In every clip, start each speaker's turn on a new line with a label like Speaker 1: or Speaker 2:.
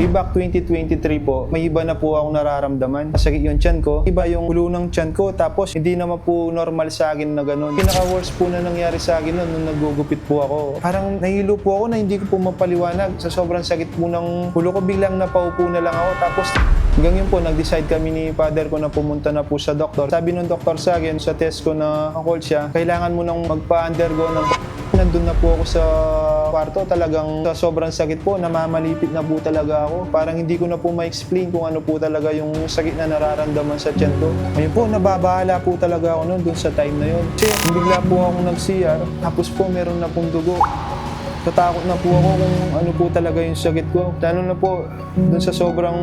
Speaker 1: Way back 2023 po, may iba na po akong nararamdaman. Masakit yung tiyan ko, iba yung ulo ng tiyan ko, tapos hindi naman po normal sa akin na ganun. Pinaka-worst po na nangyari sa akin nun, nung nagugupit po ako. Parang nahilo po ako na hindi ko po mapaliwanag. Sa sobrang sakit po ng ulo ko, biglang napaupo na lang ako. Tapos hanggang yun po, nag-decide kami ni father ko na pumunta na po sa doktor. Sabi nung doktor sa akin, sa test ko na call siya, kailangan mo nang magpa-undergo ng nandun na po ako sa kwarto, talagang sa sobrang sakit po, namamalipit na po talaga ako. Parang hindi ko na po ma-explain kung ano po talaga yung sakit na nararamdaman sa tiyan ko. Ngayon po, nababahala po talaga ako noon dun sa time na yun. Kasi bigla po akong nag-CR, tapos po meron na pong dugo. Tatakot na po ako kung ano po talaga yung sakit ko. Lalo na po dun sa sobrang...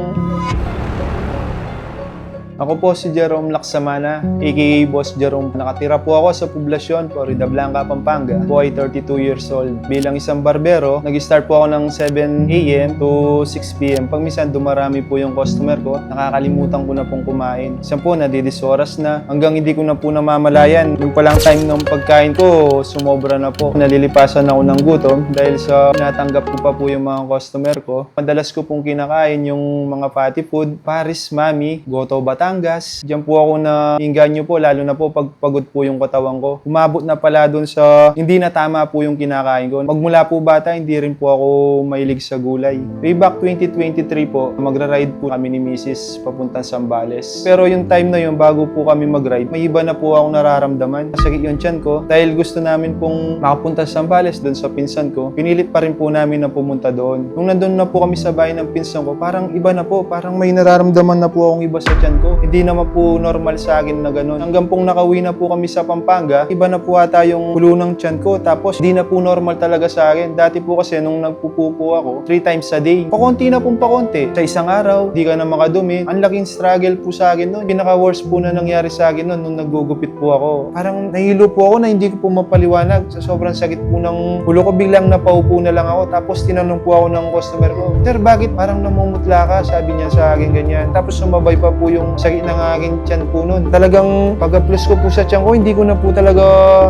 Speaker 1: Ako po si Jerome Laksamana, aka Boss Jerome. Nakatira po ako sa poblasyon, Florida Blanca, Pampanga. Po ay 32 years old. Bilang isang barbero, nag-start po ako ng 7 a.m. to 6 p.m. Pag minsan dumarami po yung customer ko, nakakalimutan ko na pong kumain. Isang po, nadidisoras na. Hanggang hindi ko na po namamalayan. Yung palang time ng pagkain ko, sumobra na po. Nalilipasan ako ng gutom dahil sa natanggap ko pa po yung mga customer ko. Madalas ko pong kinakain yung mga fatty food, Paris, Mami, Goto, Batangas. Diyan po ako na inganyo po, lalo na po pag pagod po yung katawan ko. Umabot na pala doon sa hindi na tama po yung kinakain ko. Magmula po bata, hindi rin po ako mahilig sa gulay. Way back 2023 po, magra-ride po kami ni Mrs. papuntang Zambales. Pero yung time na yun, bago po kami mag-ride, may iba na po akong nararamdaman. Masakit yung tiyan ko. Dahil gusto namin pong makapunta sa Zambales doon sa pinsan ko, pinilit pa rin po namin na pumunta doon. Nung nandun na po kami sa bahay ng pinsan ko, parang iba na po. Parang may nararamdaman na po akong iba sa tiyan ko. Hindi naman po normal sa akin na gano'n. Hanggang pong nakauwi na po kami sa Pampanga, iba na po ata yung ulo ng tiyan ko. Tapos hindi na po normal talaga sa akin. Dati po kasi nung nagpupupo ako, 3 times a day. Pakunti na pong pakunti. Sa isang araw, di ka na makadumi. Ang laking struggle po sa akin noon. Pinaka-worst po na nangyari sa akin noon nung naggugupit po ako. Parang nahilo po ako na hindi ko po mapaliwanag. Sa sobrang sakit po ng ulo ko, biglang napaupo na lang ako. Tapos tinanong po ako ng customer ko, "Sir, bakit parang namumutla ka?" Sabi niya sa akin ganyan. Tapos sumabay pa po yung sakit ng aking tiyan po nun. Talagang pag-plus ko po sa tiyan ko, hindi ko na po talaga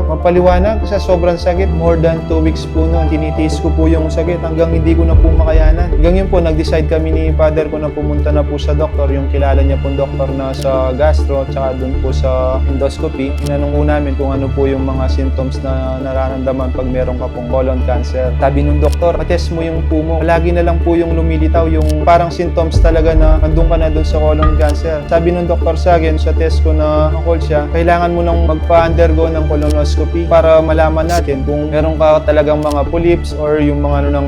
Speaker 1: mapaliwanag sa sobrang sakit. More than 2 weeks po nun. Tinitiis ko po yung sakit hanggang hindi ko na po makayanan. Hanggang yun po, nag-decide kami ni father ko na pumunta na po sa doktor. Yung kilala niya po doktor na sa gastro at saka dun po sa endoscopy. Tinanong po namin kung ano po yung mga symptoms na nararamdaman pag meron ka pong colon cancer. Sabi nung doktor, "Matest mo yung po mo. Lagi na lang po yung lumilitaw, yung parang symptoms talaga na andun ka na dun sa colon cancer." Sabi nung doktor sa akin, sa test ko na call siya, kailangan mo nang magpa-undergo ng colonoscopy para malaman natin kung meron ka talagang mga polyps or yung mga ng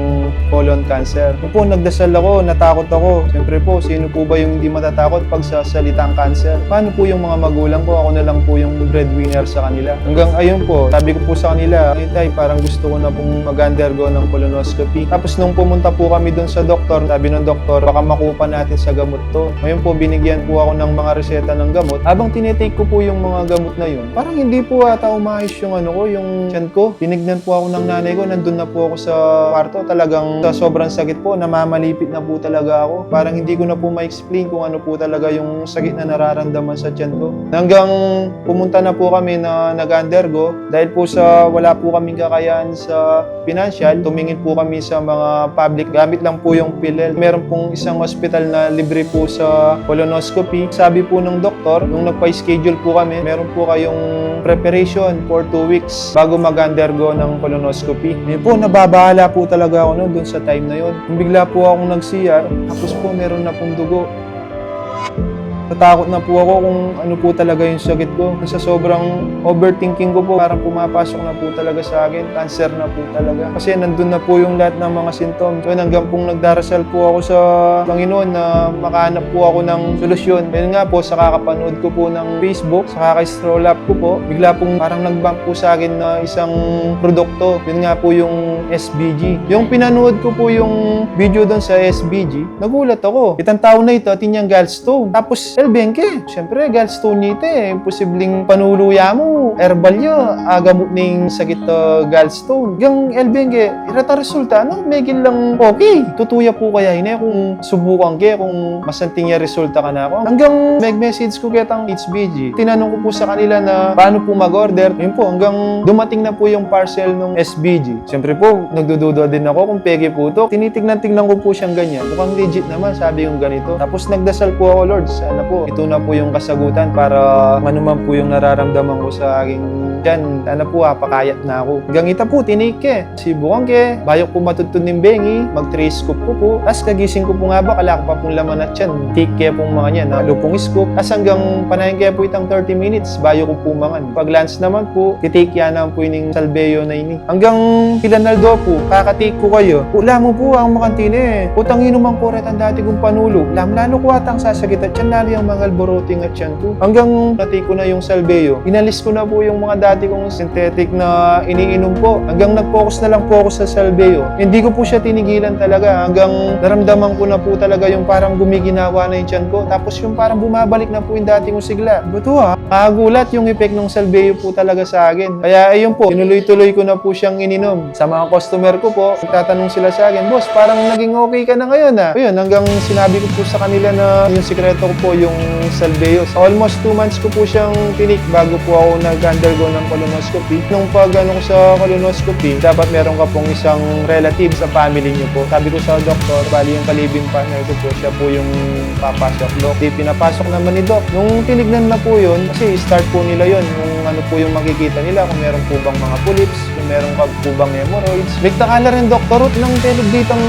Speaker 1: colon cancer. Yun po, nagdasal ako, natakot ako. Siyempre po, sino po ba yung hindi matatakot pag sa salitang cancer? Paano po yung mga magulang ko? Ako na lang po yung breadwinner sa kanila. Hanggang ayun po, sabi ko po sa kanila, "Tay, parang gusto ko na pong mag-undergo ng colonoscopy." Tapos nung pumunta po kami doon sa doktor, sabi ng doktor, "Baka makupa natin sa gamot to." Ngayon po, binigyan po ako ng mga reseta ng gamot. Habang tinitake ko po yung mga gamot na yun, parang hindi po ata umayos yung yung tiyan ko. Tinignan po ako ng nanay ko, nandun na po ako sa kwarto. Talagang sa sobrang sakit po, namamalipit na po talaga ako. Parang hindi ko na po ma-explain kung ano po talaga yung sakit na nararamdaman sa tiyan ko. Hanggang pumunta na po kami na nag-undergo. Dahil po sa wala po kaming kakayahan sa financial, tumingin po kami sa mga public. Gamit lang po yung PhilHealth. Meron pong isang hospital na libre po sa colonoscopy. Sabi po ng doktor, nung nagpa-schedule po kami, meron po kayong preparation for 2 weeks bago mag-undergo ng colonoscopy. Ngayon po, nababahala po talaga ako noon dun sa time na yun. Kung bigla po akong nag-CR, tapos po meron na pong dugo. Natakot na po ako kung ano po talaga yung sakit ko. Sa sobrang overthinking ko po, parang pumapasok na po talaga sa akin. Cancer na po talaga. Kasi nandun na po yung lahat ng mga symptoms. So hanggang pong nagdarasal po ako sa Panginoon na makahanap po ako ng solusyon. Yun nga po, sa kakapanood ko po ng Facebook, sa kaka-scroll up ko po, bigla pong parang nag-bump po sa akin na isang produkto. Yun nga po yung SBG. Yung pinanood ko po yung video doon sa SBG, nagulat ako. Itang taon na ito, atin yung gallstone. Tapos El Benke, syempre, gallstone niya ito eh. Posibleng panuluya mo, herbal niya, agamot ning sakit gallstone. Gang El Benke, irata resulta, no? Megil lang okay. Tutuya po kaya ini kung subukan ke, kung masanting niya resulta ka na ako. Hanggang mag-message ko kitang HBG. Tinanong ko po sa kanila na paano po mag-order. Yun po, hanggang dumating na po yung parcel ng SBG. Siyempre po, nagdududa din ako kung peke po to. Tinitignan-tignan ko po siyang ganyan. Mukhang legit naman, sabi yung ganito. Tapos nagdasal po ako, Lord, sana po ito na po yung kasagutan para manuman po yung nararamdaman ko sa aking dyan. Sana po pakayat na ako. Hanggang ita po, tinake ke. Sibukan ke. Bayok po matutun ng bengi. Mag-trace scoop ko po. Tapos kagising ko po nga ba, kalak pa pong laman at yan. Take ke pong mga yan. Lupong scoop. Tapos hanggang panahin ke po itang 30 minutes. Bayo ko po mangan. Pag lunch naman po, titake yan naman po yung salbeyo na ini. Hanggang Pilanaldo po, kakatake ko kayo. Ula mo po ang makantine. Utang inuman ko rin ang dati kong panulo. Lalo ko atang sasagit at yan lalo yung mga alboroting at yan po. Hanggang natake ko na yung salbeyo. Inalis ko na po yung mga dati kong synthetic na iniinom po. Hanggang nag-focus na lang po ako sa salbeyo. Hindi ko po siya tinigilan talaga. Hanggang naramdaman ko na po talaga yung parang gumiginawa na yung tiyan ko. Tapos yung parang bumabalik na po yung dati kong sigla. Bato ha? Nakagulat yung effect ng salbeyo po talaga sa akin. Kaya ayun po, tinuloy-tuloy ko na po siyang ininom. Sa mga customer ko po, nagtatanong sila sa akin, boss, parang naging okay ka na ngayon ha? Ayun, hanggang sinabi ko po sa kanila na yung sikreto ko po yung salbeyo. Almost 2 months ko po siyang tinik bago po ako nag-undergo ng colonoscopy. Nung pag-ano ko sa colonoscopy, dapat meron ka pong isang relative sa family niyo po. Sabi ko sa doktor, bali yung kalibing partner ko po, siya po yung papasok. Dok, di pinapasok naman ni Doc. Nung tinignan na po yun, kasi start po nila yun, yung ano po yung makikita nila, kung meron po bang mga polyps, kung meron ka po bang hemorrhoids. Bigtakala rin doktor, ng telog ditang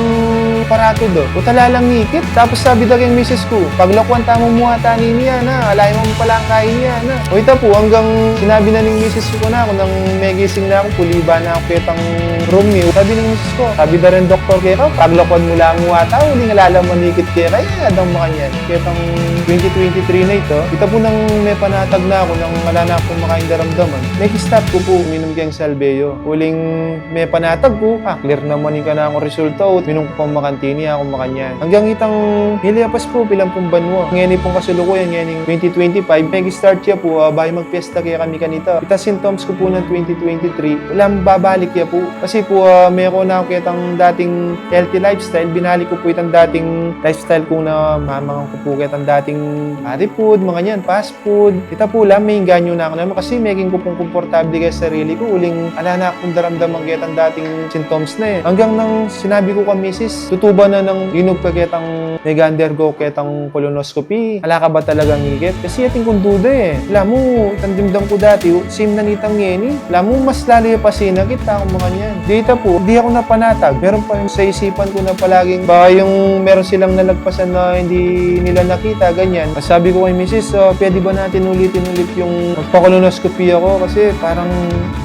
Speaker 1: parato do. Utala lang ngikit. Tapos sabi daw yung misis ko, paglakwan tamo mo ata niya na, alay mo pala ang kain niya na. O ita po, hanggang sinabi na ng misis ko na ako, nang may gising na ako, puliba na ako kitang room niyo. Sabi ng misis ko, sabi da rin doktor kaya paglakwan mo lang mo ata, hindi nga lalaman ngikit kaya, kaya adang mga niyan. Kitang 2023 na ito, ita po nang may panatag na ako, nang wala na akong makain daramdaman. Nag-stop ko po, uminom kayang salbeyo. Huling may panatag po, clear naman yung ka na akong resulta o minum ko pang makantini ako makanyan. Hanggang itang hiliapas po, pilang pong banwa. Ngayon pong kasulukuyan, ngayon 2025, nag-start siya po, bahay magpiesta kaya kami kanita. Ita symptoms ko po ng 2023, walang babalik ya po. Kasi po, meron na ako kitang dating healthy lifestyle, binalik ko po itang dating lifestyle ko na mamangang ko po kitang dating body food, mga yan, fast food. Ita po lang, may ganyo na ako naman kasi making ko pong komportable kaya sa sarili ko, uling ala na akong daramdaman kitang dating symptoms na eh. Hanggang nang sinabi ko ka misis, tutuba na ng inog ka kitang nag-undergo kitang colonoscopy. Ala ka ba talagang ngigit? Kasi ating kong duda eh. Alam mo, tandimdam ko dati, same na nitang ngeni. Alam mo, mas lalo yung pasinagit akong mga niyan. Dito po, di ako napanatag. Meron pa yung sa isipan ko na palaging baka yung meron silang nalagpasan na hindi nila nakita, ganyan. Sabi ko kay misis, pwede ba natin ulit yung magpa-colonoscopy ako kasi parang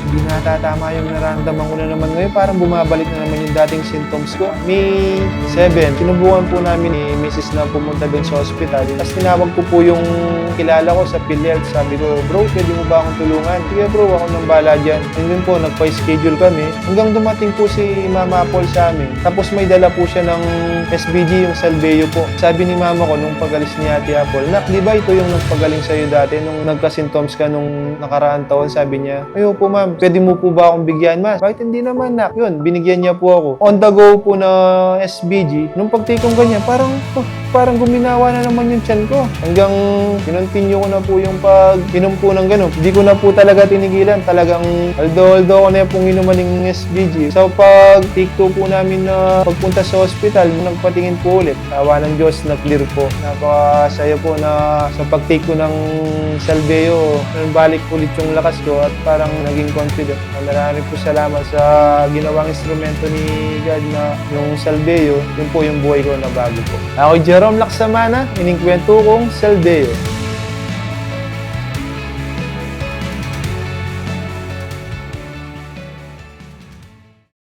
Speaker 1: hindi natatama yung nararamdaman ko na naman ngayon. Parang bumabalik na naman yung dating symptoms ko. May 7, sinubukan po namin ni Mrs. na pumunta doon sa hospital. Tapos tinawag ko po yung kilala ko sa PhilHealth. Sabi ko, bro, pwede mo ba akong tulungan? Sige bro, ako nang bala dyan. And then po, nagpa-schedule kami. Hanggang dumating po si Mama Apple sa amin. Tapos may dala po siya ng SBG, yung salbeyo po. Sabi ni Mama ko, nung pagalis ni Ate Apple, nak, di ba ito yung nagpagaling sa'yo dati nung nagka-symptoms ka nung nakaraan taon? Sabi niya, ayo po ma'am, pwede mo po ba akong bigyan, mas? Bakit hindi naman, nak? Yun, binigyan niya po ako. On the go po na SBG, nung pag-take kong ganyan, parang guminawa na naman yung tiyan ko. Hanggang kinontinue ko na po yung pag-inom po ng gano'n. Hindi ko na po talaga tinigilan. Talagang although ko na pong inuman ng SBG. So pag-take 2 po namin na pagpunta sa hospital, nagpatingin po ulit. Tawa ng Diyos, na-clear po. Napakasaya po na sa pag-take ko ng salbeyo, balik ulit yung lakas ko at parang naging confident. Maraming po salamat sa ginawang instrumento ni God na yung salbeyo. Yun po yung buhay ko na bago po. Ako, Jerome Laksamana, iningkwento kong salbeyo.